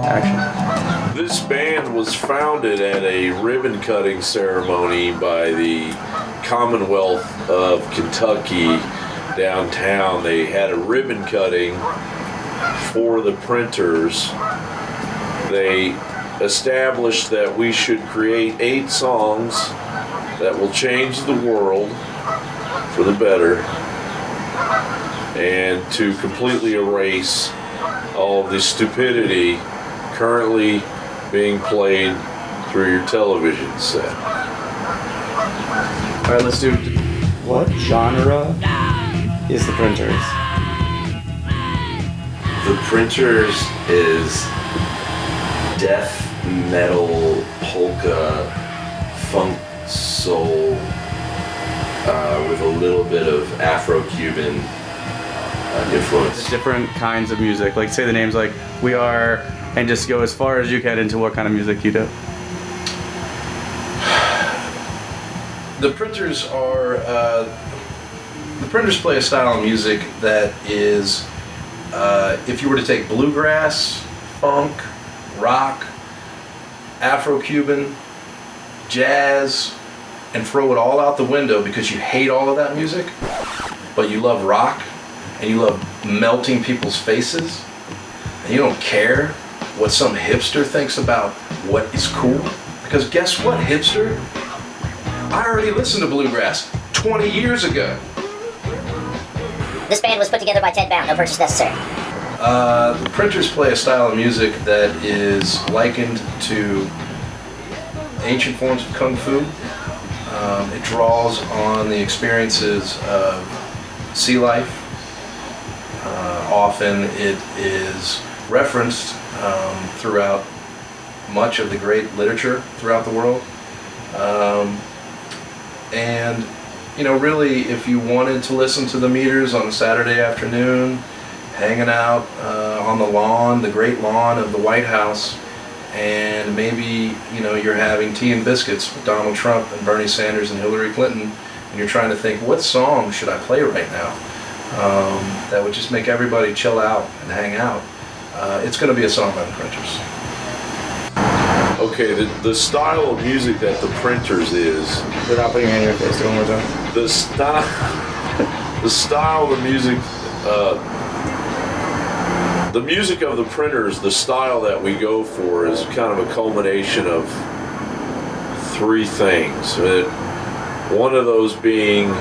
Action. This band was founded at a ribbon cutting ceremony by the Commonwealth of Kentucky downtown. They had a ribbon cutting for the Printers. They established that we should create 8 songs that will change the world for the better and to completely erase all of the stupidity currently being played through your television set. All right, let's do. What genre is the Printers? The Printers is death metal, polka, funk, soul, with a little bit of Afro-Cuban influence. Different kinds of music. Like, say the names like We Are, and just go as far as you can into what kind of music you do. The Printers are, the Printers play a style of music that is, if you were to take bluegrass, funk, rock, Afro-Cuban, jazz, and throw it all out the window because you hate all of that music, but you love rock, and you love melting people's faces, and you don't care what some hipster thinks about what is cool, because guess what, hipster? I already listened to bluegrass 20 years ago. This band was put together by Ted Bound, no purchase necessary. The Printers play a style of music that is likened to ancient forms of Kung Fu. It draws on the experiences of sea life. Often it is referenced throughout much of the great literature throughout the world. And, you know, really, if you wanted to listen to the Meters on a Saturday afternoon, hanging out on the lawn, the great lawn of the White House, and maybe, you know, you're having tea and biscuits with Donald Trump and Bernie Sanders and Hillary Clinton, and you're trying to think, what song should I play right now that would just make everybody chill out and hang out? It's going to be a song by the Printers. Okay, the style of music that the Printers is... Without putting your hand in your face, do it one more time. The style of the music... the music of the Printers, the style that we go for is kind of a culmination of 3 things. One of those being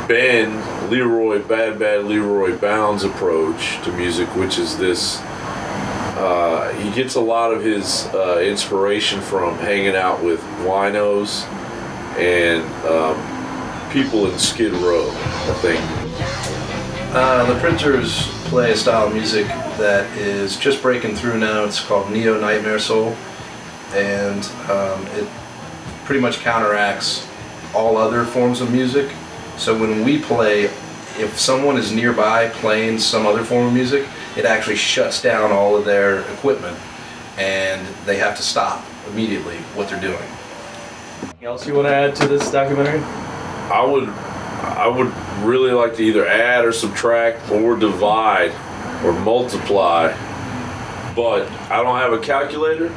Ben Bad Leroy Bounds approach to music, which is this... he gets a lot of his inspiration from hanging out with winos and people in Skid Row, I think. The Printers play a style of music that is just breaking through now. It's called Neo Nightmare Soul, and it pretty much counteracts all other forms of music. So when we play, if someone is nearby playing some other form of music, it actually shuts down all of their equipment, and they have to stop immediately what they're doing. Anything else you want to add to this documentary? I would really like to either add or subtract or divide or multiply, but I don't have a calculator,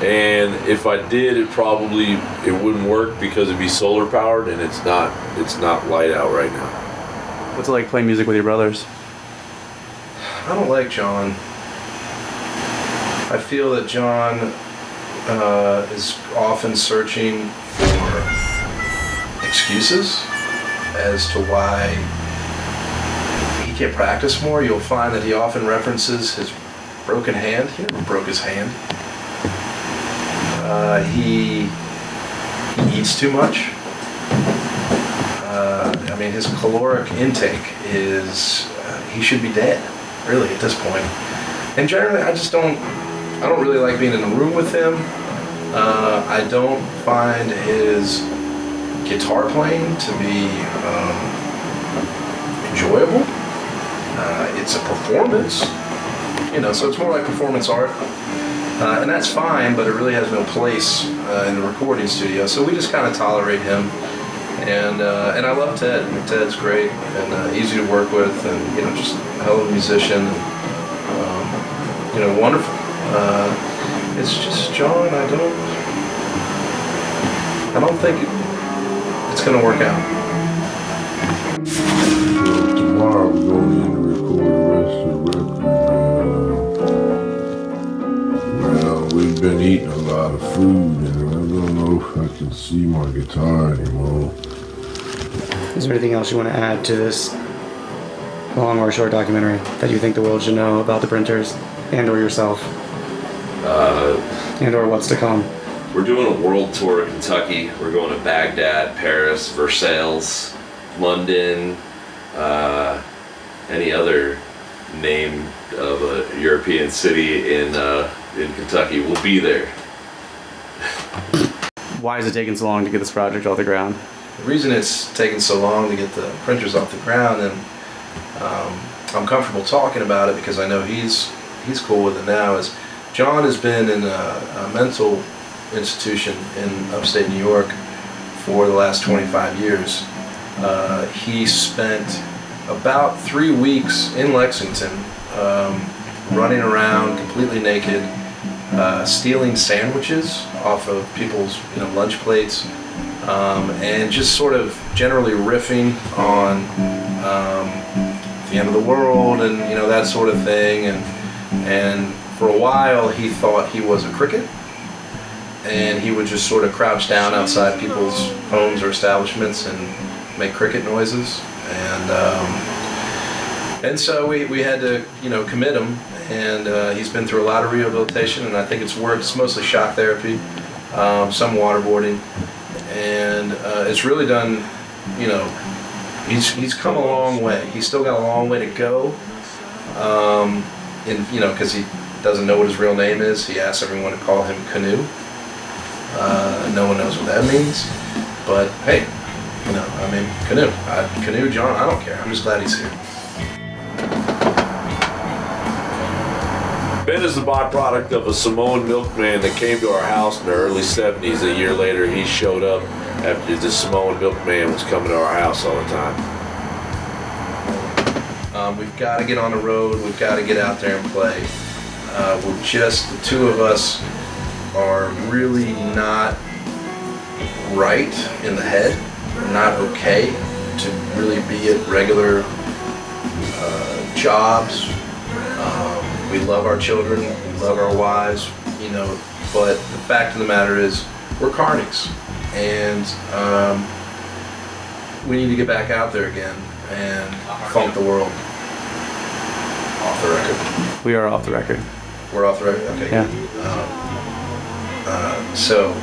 and if I did, it wouldn't work because it'd be solar powered, and it's not light out right now. What's it like playing music with your brothers? I don't like John. I feel that John is often searching for excuses as to why he can't practice more. You'll find that he often references his broken hand. He never broke his hand. He eats too much. I mean, his caloric intake is, he should be dead, really, at this point. And generally, I don't really like being in the room with him. I don't find his guitar playing to be enjoyable. It's a performance, you know, so it's more like performance art. And that's fine, but it really has no place in the recording studio. So we just kind of tolerate him. And I love Ted. Ted's great and easy to work with, and just a hell of a musician. And, wonderful. It's just John. I don't think it's gonna work out. So tomorrow we're going in to record the rest of the record. Well, we've been eating a lot of food, and I don't know if I can see my guitar anymore. Is there anything else you want to add to this long or short documentary that you think the world should know about the Printers and or yourself? And or what's to come? We're doing a world tour of Kentucky. We're going to Baghdad, Paris, Versailles, London, any other name of a European city in Kentucky. We'll be there. Why is it taking so long to get this project off the ground? The reason it's taken so long to get the Printers off the ground, and I'm comfortable talking about it because I know he's cool with it now, is John has been in a mental institution in upstate New York for the last 25 years. He spent about 3 weeks in Lexington running around completely naked, stealing sandwiches off of people's lunch plates, and just sort of generally riffing on the end of the world and that sort of thing. And for a while he thought he was a cricket, and he would just sort of crouch down outside people's homes or establishments and make cricket noises. And so we had to commit him, and he's been through a lot of rehabilitation, and I think it's worked. It's mostly shock therapy, some waterboarding, and it's really done. He's come a long way. He's still got a long way to go, because he doesn't know what his real name is. He asks everyone to call him Canoe. No one knows what that means, but hey, Canoe. Canoe John, I don't care. I'm just glad he's here. Ben is the byproduct of a Samoan milkman that came to our house in the early 70s. A year later, he showed up after the Samoan milkman was coming to our house all the time. We've got to get on the road. We've got to get out there and play. We're just, the two of us are really not right in the head. We're not okay to really be at regular jobs. We love our children, we love our wives, but the fact of the matter is we're carnies, and we need to get back out there again and funk the world. Off the record. We are off the record. We're off the record? Okay. Yeah. So,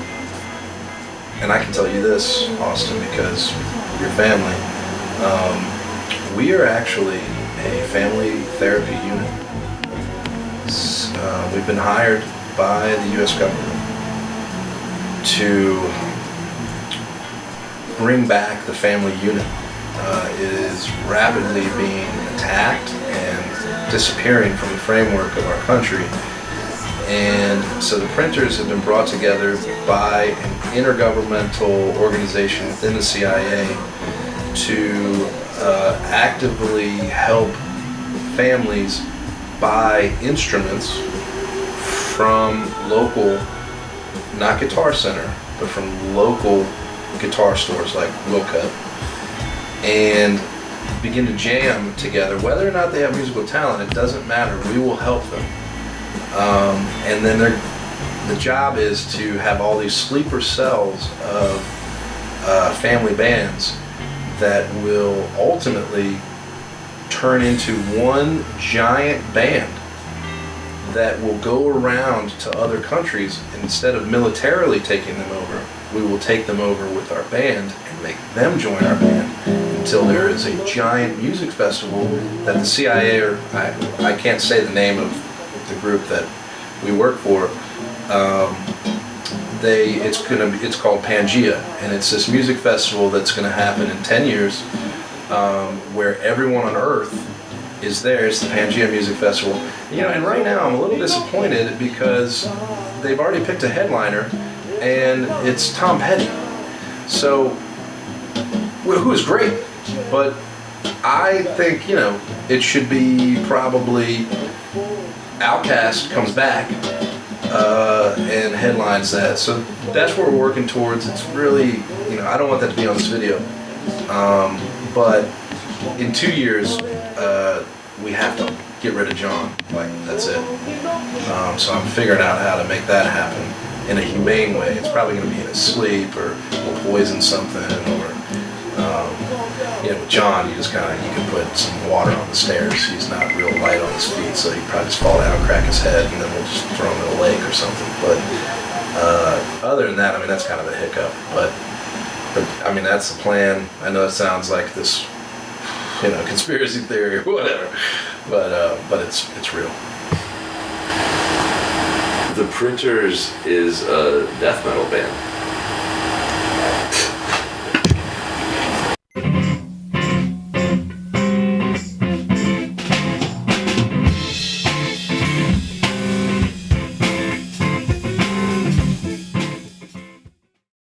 and I can tell you this, Austin, because your family, we are actually a family therapy unit. We've been hired by the U.S. government to bring back the family unit. It is rapidly being attacked and disappearing from the framework of our country. And so the Printers have been brought together by an intergovernmental organization within the CIA to actively help families buy instruments from local, not Guitar Center, but from local guitar stores like Wilcut, and begin to jam together. Whether or not they have musical talent, it doesn't matter. We will help them. And then the job is to have all these sleeper cells of family bands that will ultimately turn into one giant band that will go around to other countries. Instead of militarily taking them over, we will take them over with our band and make them join our band until there is a giant music festival that the CIA, or I can't say the name of the group that we work for, it's called Pangea, and it's this music festival that's going to happen in 10 years, where everyone on Earth is there. It's the Pangea Music Festival. And right now I'm a little disappointed because they've already picked a headliner, and it's Tom Petty. So who is great, but I think, you know, it should be probably OUTTAKES comes back and headlines that. So that's what we're working towards. It's really, you know, I don't want that to be on this video, but in 2 years, we have to get rid of John. Like, that's it. So I'm figuring out how to make that happen in a humane way. It's probably going to be in his sleep, or we'll poison something, or you know, with John, you just kind of, you can put some water on the stairs. He's not real light on his feet, so he'd probably just fall down and crack his head, and then we'll just throw him in a lake or something. But other than that, I mean, that's kind of a hiccup. But I mean, that's the plan. I know it sounds like this, you know, conspiracy theory or whatever, but it's real. The Printers is a death metal band.